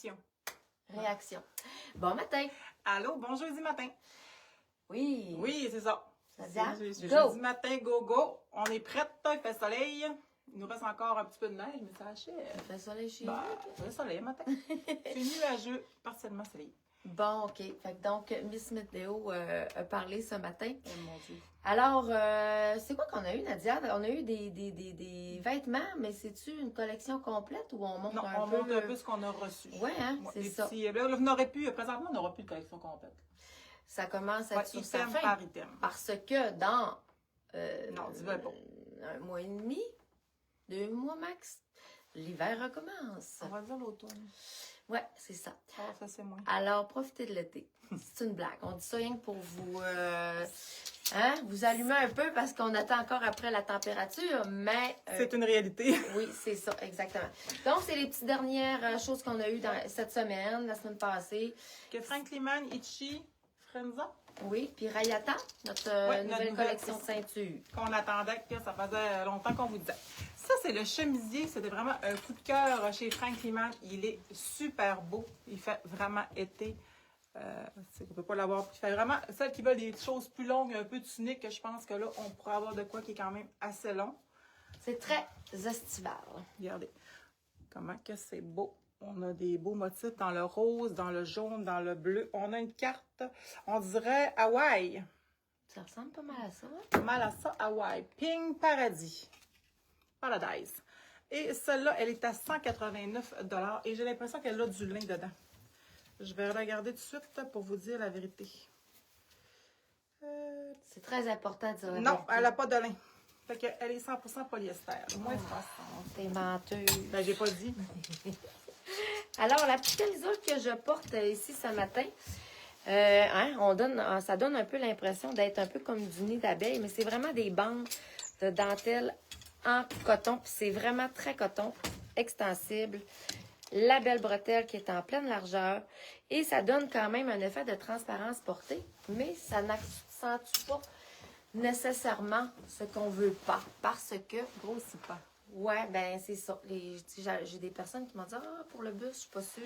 Réaction. Réaction. Bon matin. Allô, bon jeudi matin. Oui. Oui, c'est ça. Nadia, C'est go. jeudi matin, go, go. On est prête, il fait soleil. Il nous reste encore un petit peu de neige, mais ça achève. Il fait soleil chez Bah, vous. il fait soleil matin. C'est nuageux, partiellement soleil. Bon, OK. Fait que donc, Miss Météo a parlé ce matin. Oh mon Dieu. Alors, c'est quoi qu'on a eu, Nadia? On a eu des vêtements, mais c'est-tu une collection complète ou on monte Non, un on peu? monte un peu ce qu'on a reçu. Ouais, hein, c'est les ça. petits- là, on aurait pu, présentement, on n'aura plus de collection complète. Ça commence à Ouais, être sur item sa fin. par item. Parce que dans Non, dis-le pas. un mois et demi, 2 mois max, l'hiver recommence. On va dire l'automne. Ouais, c'est ça. Ah, ça, c'est moins. Alors, profitez de l'été. C'est une blague. On dit ça rien que pour vous, vous allumer un peu parce qu'on attend encore après la température, mais... C'est une réalité. oui, c'est ça, exactement. Donc, c'est les petites dernières choses qu'on a eues dans cette semaine, la semaine passée. Que Frank Liman, Itchy, Frenza, Oui, puis Rayata, notre Ouais, notre nouvelle nouvelle collection de ceinture. qu'on attendait, que ça faisait longtemps qu'on vous disait. Ça, c'est le chemisier. C'était vraiment un coup de cœur chez Frank Liman. Il est super beau. Il fait vraiment été. On ne peut pas l'avoir. Il fait vraiment, celles qui veulent des choses plus longues, un peu tuniques, je pense que là, on pourrait avoir de quoi qui est quand même assez long. C'est très estival. Regardez comment que c'est beau. On a des beaux motifs dans le rose, dans le jaune, dans le bleu. On a une carte, on dirait Hawaï. Ça ressemble pas mal à ça, hein? Pas mal à ça, Hawaï. Pink Paradis. Paradise. Et celle-là, elle est à 189 $ et j'ai l'impression qu'elle a du lin dedans. Je vais regarder tout de suite pour vous dire la vérité. C'est très important de dire la Non, vérité. elle n'a pas de lin. Fait qu'elle est 100% polyester. Moins 60. T'es menteuse. Ben, j'ai pas dit. Alors, la petite camisole que je porte ici ce matin, ça donne un peu l'impression d'être un peu comme du nid d'abeille, mais c'est vraiment des bandes de dentelle en coton. Puis c'est vraiment très coton, extensible. La belle bretelle qui est en pleine largeur. Et ça donne quand même un effet de transparence portée, mais ça n'accentue pas nécessairement ce qu'on veut pas. Parce que, Grossit pas. ouais, ben c'est ça. J'ai des personnes qui m'ont dit « Ah, pour le bus, je suis pas sûre. »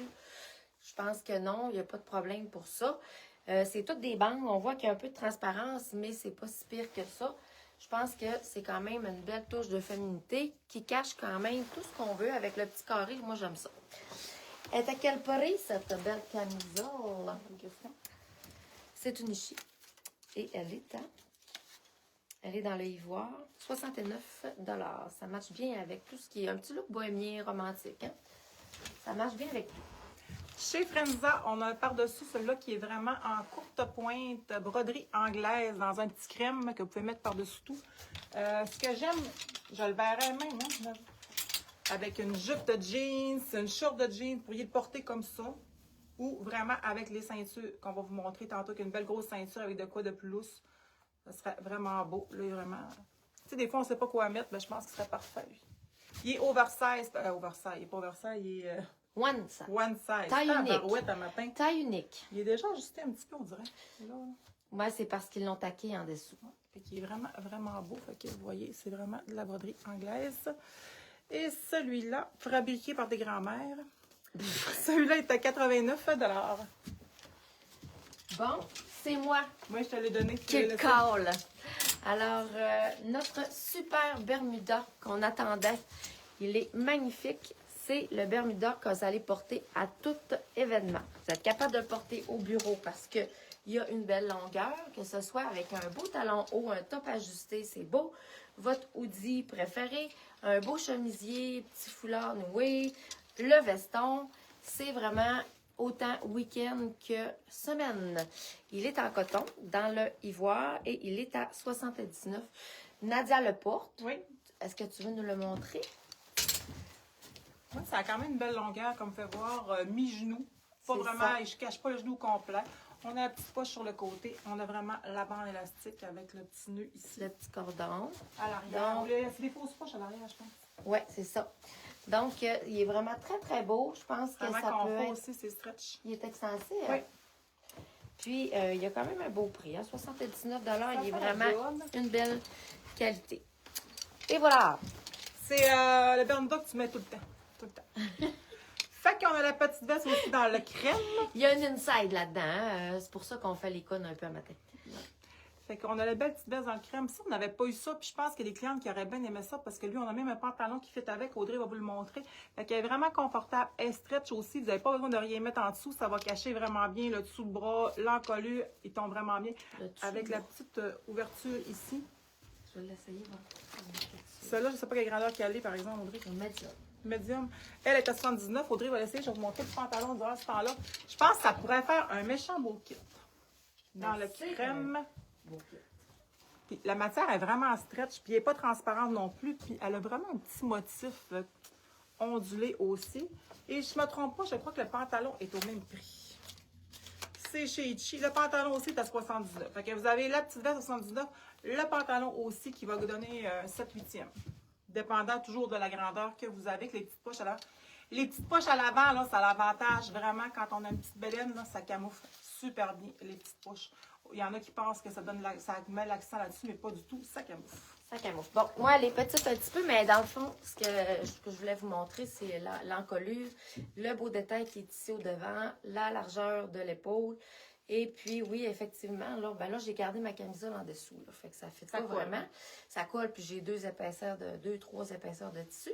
Je pense que non, il n'y a pas de problème pour ça. C'est toutes des bandes. On voit qu'il y a un peu de transparence, mais c'est pas si pire que ça. Je pense que c'est quand même une belle touche de féminité qui cache quand même tout ce qu'on veut avec le petit carré. Moi, j'aime ça. Elle est à quel prix, cette belle camisole? C'est une Ichi. Et elle est dans le ivoire. 69 $. Ça marche bien avec tout ce qui est un petit look bohémien, romantique. Hein? Ça marche bien avec tout. Chez Frenza, on a par-dessus celui-là qui est vraiment en courte pointe, broderie anglaise dans un petit crème que vous pouvez mettre par-dessus tout. Ce que j'aime, je le verrais même, hein, avec une jupe de jeans, une short de jeans, vous pourriez le porter comme ça. Ou vraiment avec les ceintures qu'on va vous montrer tantôt, qu'une belle grosse ceinture avec de quoi de plus lousse. Ça serait vraiment beau. Là, vraiment... Tu sais, des fois, on ne sait pas quoi mettre, mais je pense qu'il serait parfait, lui. Il est oversize. Oversize. Il n'est pas oversize, il est... One size. One size. Taille unique. Tabarouette à matin. Taille unique. Il est déjà ajusté un petit peu, on dirait. Là. Ouais, c'est parce qu'ils l'ont taqué en dessous. Fait qu'il est vraiment, vraiment beau. Fait que vous voyez, c'est vraiment de la broderie anglaise. Et celui-là, fabriqué par des grands-mères. Celui-là est à 89 $. Bon, c'est moi Moi, je te l'ai donné. qui le call. Alors, notre super Bermuda qu'on attendait, il est magnifique. C'est le Bermuda que vous allez porter à tout événement. Vous êtes capable de le porter au bureau parce qu'il y a une belle longueur, que ce soit avec un beau talon haut, un top ajusté, c'est beau. Votre hoodie préféré, un beau chemisier, petit foulard noué, le veston, c'est vraiment autant week-end que semaine. Il est en coton, dans le ivoire, et il est à 79. Nadia le porte. Oui. Est-ce que tu veux nous le montrer? Oui, ça a quand même une belle longueur, comme fait voir, mi-genou. Pas C'est vraiment, ça. je ne cache pas le genou complet. On a la petite poche sur le côté. On a vraiment la bande élastique avec le petit nœud ici. Le petit cordon. À l'arrière. Donc- C'est des fausses poches à l'arrière, je pense. Oui, c'est ça. Donc, il est vraiment très, très beau. Je pense que Vraiment ça peut confort être... aussi, c'est stretch. Il est extensif. Oui. Puis, il y a quand même un beau prix. Hein? 79 $. Il est fait vraiment la job. une belle qualité. Et voilà. C'est le Bermuda que tu mets tout le temps. Tout le temps. Fait qu'on a la petite veste aussi dans le crème. Il y a une inside là-dedans. Hein. C'est pour ça qu'on fait les cônes un peu à matin. Fait qu'on a la belle petite veste dans le crème. Ça, on n'avait pas eu ça. Puis je pense qu'il y a des clientes qui auraient bien aimé ça parce que lui, on a même un pantalon qui fit avec. Audrey va vous le montrer. Fait qu'elle est vraiment confortable. Elle stretch aussi. Vous n'avez pas besoin de rien mettre en dessous. Ça va cacher vraiment bien le dessous de bras. L'encolure, il tombe vraiment bien. Avec la petite ouverture ici. Je vais l'essayer. Celle-là, je ne sais pas quelle grandeur qu'elle est, par exemple, Audrey. Medium. Medium. Elle est à 79. Audrey va l'essayer. Je vais vous montrer le pantalon durant ce temps-là. Je pense que ça pourrait faire un méchant beau kit. Dans le crème. Puis la matière est vraiment stretch, puis elle n'est pas transparente non plus, puis elle a vraiment un petit motif ondulé aussi. Et je ne me trompe pas, je crois que le pantalon est au même prix. C'est chez Itchy. Le pantalon aussi est à 79. Fait que vous avez la petite veste à 79, le pantalon aussi qui va vous donner 7/8e. Dépendant toujours de la grandeur que vous avez, avec les petites poches à l'avant. Les petites poches à l'avant, là, ça a l'avantage vraiment quand on a une petite baleine, là, ça camoufle super bien les petites poches. Il y en a qui pensent que ça met l'accent là-dessus, mais pas du tout, ça camoufle. Ça camoufle. Bon, moi, elle est petite un petit peu, mais dans le fond, ce que je voulais vous montrer, c'est l'encolure, le beau détail qui est ici au devant, la largeur de l'épaule. Et puis, oui, effectivement, là, j'ai gardé ma camisole en dessous. Là, fait que ça fait pas vraiment. Ça colle, puis j'ai trois épaisseurs de tissu.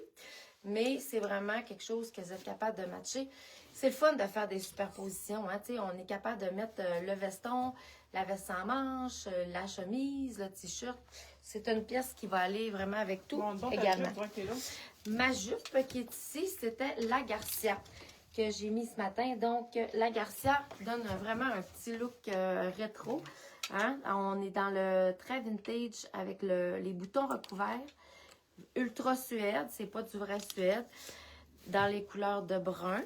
Mais c'est vraiment quelque chose que vous êtes capable de matcher. C'est le fun de faire des superpositions. Hein? On est capable de mettre le veston, la veste sans manches, la chemise, le t-shirt. C'est une pièce qui va aller vraiment avec tout également. Ma jupe qui est ici, c'était la Garcia que j'ai mis ce matin. Donc, la Garcia donne vraiment un petit look rétro. Hein? On est dans le très vintage avec les boutons recouverts. Ultra suède, c'est pas du vrai suède. Dans les couleurs de brun,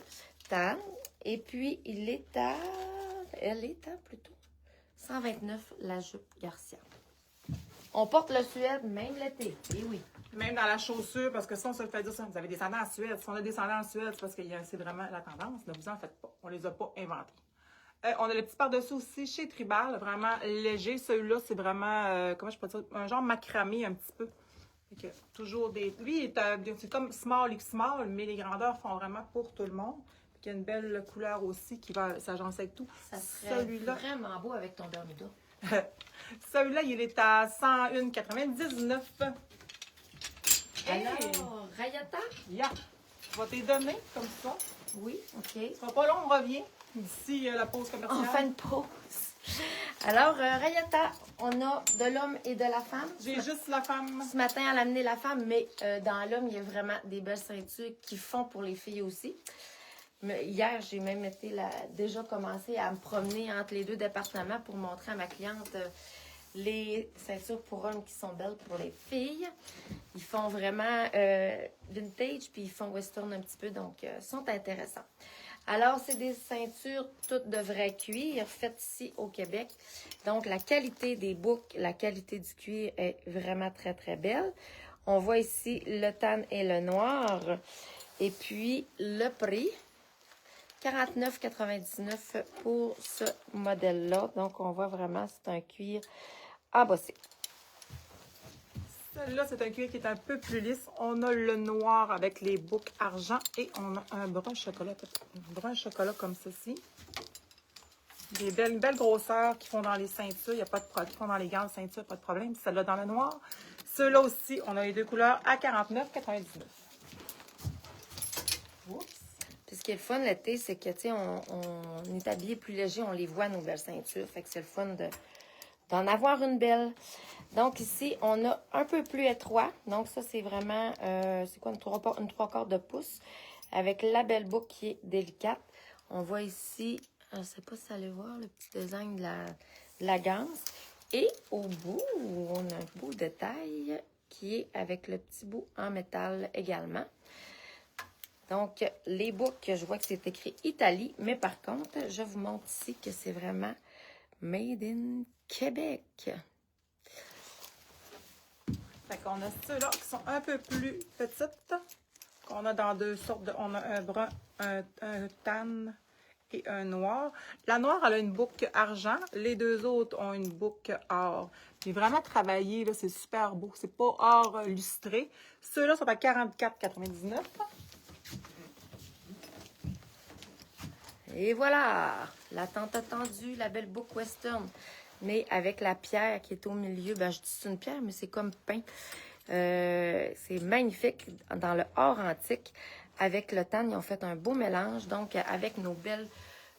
tan. Et puis, elle est à plutôt 129 la jupe Garcia. On porte le suède même l'été. Et oui. Même dans la chaussure, parce que ça, on se le fait dire ça. Vous avez des sandales en Suède. Si on a des sandales en Suède, c'est parce que c'est vraiment la tendance. Ne vous en faites pas. On les a pas inventés. On a le petit par-dessus aussi chez Tribal, vraiment léger. Celui-là, c'est vraiment, comment je peux dire, un genre macramé un petit peu. Fait que, toujours des. Lui, c'est comme small x small, mais les grandeurs font vraiment pour tout le monde. Il y a une belle couleur aussi qui va s'agencer avec tout. Ça serait vraiment beau avec ton Bermuda. Celui-là, il est à 101,99. Alors, Rayata? Yeah. Je vais te donner comme ça. Oui, OK. Ce sera pas long, on revient d'ici la pause commerciale. On fait une pause. Alors, Rayata, on a de l'homme et de la femme. J'ai juste la femme. Ce matin, elle a amené la femme, mais dans l'homme, il y a vraiment des belles ceintures qui font pour les filles aussi. Mais hier, j'ai même déjà commencé à me promener entre les deux départements pour montrer à ma cliente les ceintures pour hommes qui sont belles pour les filles. Ils font vraiment vintage, puis ils font western un petit peu, donc sont intéressants. Alors, c'est des ceintures toutes de vrai cuir, faites ici au Québec. Donc, la qualité des boucles, la qualité du cuir est vraiment très, très belle. On voit ici le tan et le noir. Et puis, le prix, 49,99 pour ce modèle-là. Donc, on voit vraiment, c'est un cuir embossé. Celle-là, c'est un cuir qui est un peu plus lisse. On a le noir avec les boucles argent et on a un brun chocolat comme ceci. Des belles grosseurs qui font dans les ceintures. Il n'y a pas de problème. Qui font dans les gants de ceinture, pas de problème. Celle-là dans le noir. Ceux-là aussi, on a les deux couleurs à 49,99. Oups. Puis ce qui est le fun l'été, c'est que, tu sais, on est habillé plus léger, on les voit, nos belles ceintures. Fait que c'est le fun d'en avoir une belle. Donc ici, on a un peu plus étroit. Donc ça, c'est vraiment, c'est quoi, une 3/4 de pouce avec la belle boucle qui est délicate. On voit ici, je ne sais pas si vous allez voir le petit design de la ganse. Et au bout, on a un beau détail qui est avec le petit bout en métal également. Donc, les boucles, je vois que c'est écrit Italie, mais par contre, je vous montre ici que c'est vraiment Made in Québec. Fait qu'on a ceux-là qui sont un peu plus petites. On a dans deux sortes on a un brun, un tan et un noir. La noire, elle a une boucle argent. Les deux autres ont une boucle or. J'ai vraiment travaillé, là, c'est super beau. C'est pas or lustré. Ceux-là sont à 44,99. Et voilà, la tente attendue, la belle boucle western. Mais avec la pierre qui est au milieu, ben je dis c'est une pierre, mais c'est comme peint. C'est magnifique dans le or antique. Avec le tan, ils ont fait un beau mélange. Donc, avec nos belles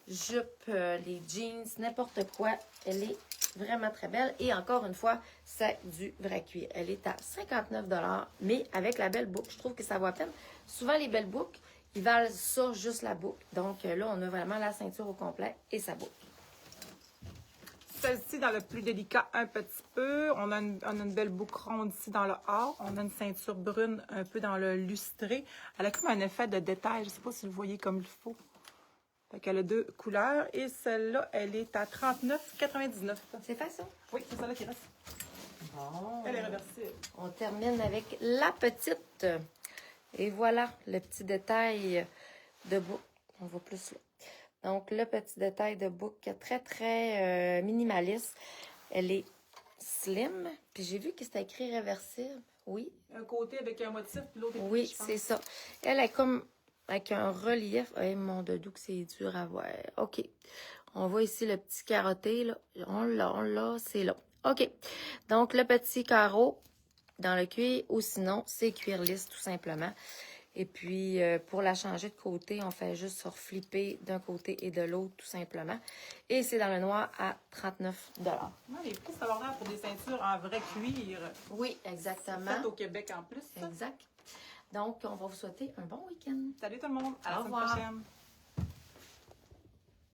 jupes, les jeans, n'importe quoi, elle est vraiment très belle. Et encore une fois, c'est du vrai cuir. Elle est à 59 $, mais avec la belle boucle, je trouve que ça vaut à peine. Souvent, les belles boucles, ils valent ça, juste la boucle. Donc là, on a vraiment la ceinture au complet et sa boucle. Celle-ci, dans le plus délicat, un petit peu. On a une belle boucle ronde ici dans le or. On a une ceinture brune un peu dans le lustré. Elle a comme un effet de détail. Je ne sais pas si vous le voyez comme il faut. Fait qu'elle a deux couleurs. Et celle-là, elle est à 39,99. C'est facile. Oui, c'est celle-là qui reste. Bon. Elle est réversible. On termine avec la petite. Et voilà, le petit détail de boucle. On voit plus là. Donc, le petit détail de boucle très, très minimaliste. Elle est slim. Puis j'ai vu que c'était écrit réversible. Oui. Un côté avec un motif, puis l'autre est Oui, je pense. c'est ça. Elle est comme avec un relief. Eh, mon doudou, que c'est dur à voir. OK. On voit ici le petit carotté, là. On l'a, c'est là. OK. Donc, le petit carreau dans le cuir, ou sinon, c'est cuir lisse, tout simplement. Et puis, pour la changer de côté, on fait juste se reflipper d'un côté et de l'autre, tout simplement. Et c'est dans le noir à 39 $. Ouais, les prix, ça va avoir pour des ceintures en vrai cuir. Oui, exactement. Faites au Québec en plus. Exact. Donc, on va vous souhaiter un bon week-end. Salut tout le monde. À la Au semaine revoir. prochaine.